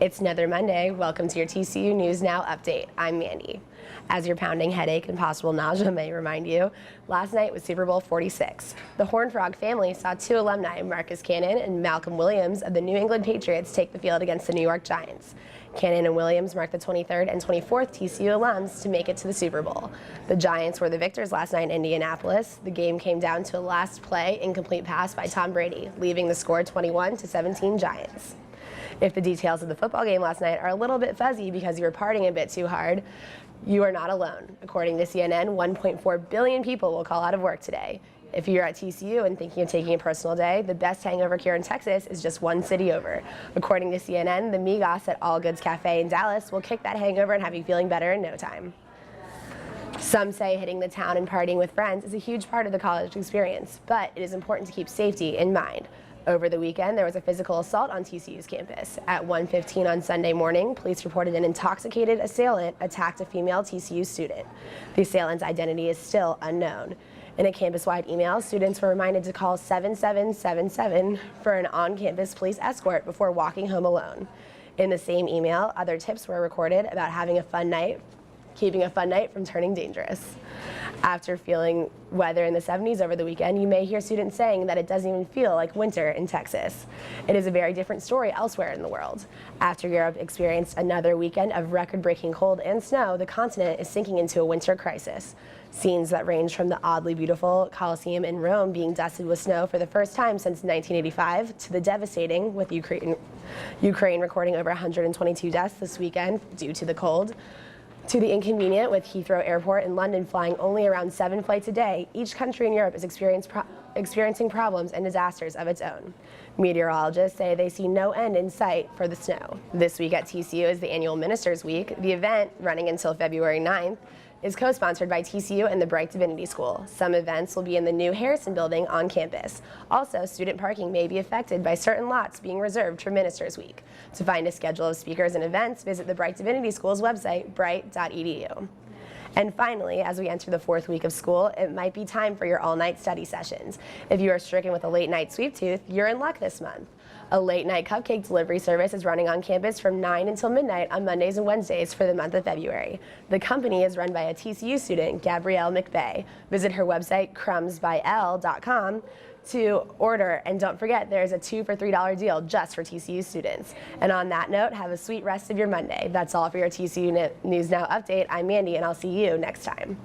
It's another Monday. Welcome to your TCU News Now update. I'm Mandy. As your pounding headache and possible nausea may remind you, last night was Super Bowl 46. The Horned Frog family saw two alumni, Marcus Cannon and Malcolm Williams of the New England Patriots, take the field against the New York Giants. Cannon and Williams marked the 23rd and 24th TCU alums to make it to the Super Bowl. The Giants were the victors last night in Indianapolis. The game came down to a last play incomplete pass by Tom Brady, leaving the score 21-17 Giants. If the details of the football game last night are a little bit fuzzy because you were partying a bit too hard, you are not alone. According to CNN, 1.4 billion people will call out of work today. If you're at TCU and thinking of taking a personal day, the best hangover cure in Texas is just one city over. According to CNN, the Migos at All Goods Cafe in Dallas will kick that hangover and have you feeling better in no time. Some say hitting the town and partying with friends is a huge part of the college experience, but it is important to keep safety in mind. Over the weekend, there was a physical assault on TCU's campus. At 1:15 on Sunday morning, police reported an intoxicated assailant attacked a female TCU student. The assailant's identity is still unknown. In a campus-wide email, students were reminded to call 7777 for an on-campus police escort before walking home alone. In the same email, other tips were recorded about having a fun night, keeping a fun night from turning dangerous. After feeling weather in the 70s over the weekend, you may hear students saying that it doesn't even feel like winter in Texas. It is a very different story elsewhere in the world. After Europe experienced another weekend of record-breaking cold and snow, the continent is sinking into a winter crisis. Scenes that range from the oddly beautiful Colosseum in Rome being dusted with snow for the first time since 1985 to the devastating, with Ukraine recording over 122 deaths this weekend due to the cold, to the inconvenient with Heathrow Airport in London flying only around 7 flights a day. Each country in Europe is experiencing problems and disasters of its own. Meteorologists say they see no end in sight for the snow. This week at TCU is the annual Ministers Week. The event, running until February 9th, is co-sponsored by TCU and the Bright Divinity School. Some events will be in the new Harrison building on campus. Also, student parking may be affected by certain lots being reserved for Ministers Week. To find a schedule of speakers and events, visit the Bright Divinity School's website, bright.edu. And finally, as we enter the fourth week of school, it might be time for your all-night study sessions. If you are stricken with a late-night sweet tooth, you're in luck this month. A late-night cupcake delivery service is running on campus from 9 until midnight on Mondays and Wednesdays for the month of February. The company is run by a TCU student, Gabrielle McVeigh. Visit her website, crumbsbyl.com, to order, and don't forget there's a 2 for $3 deal just for TCU students. And on that note, have a sweet rest of your Monday. That's all for your TCU News Now update. I'm Mandy, and I'll see you next time.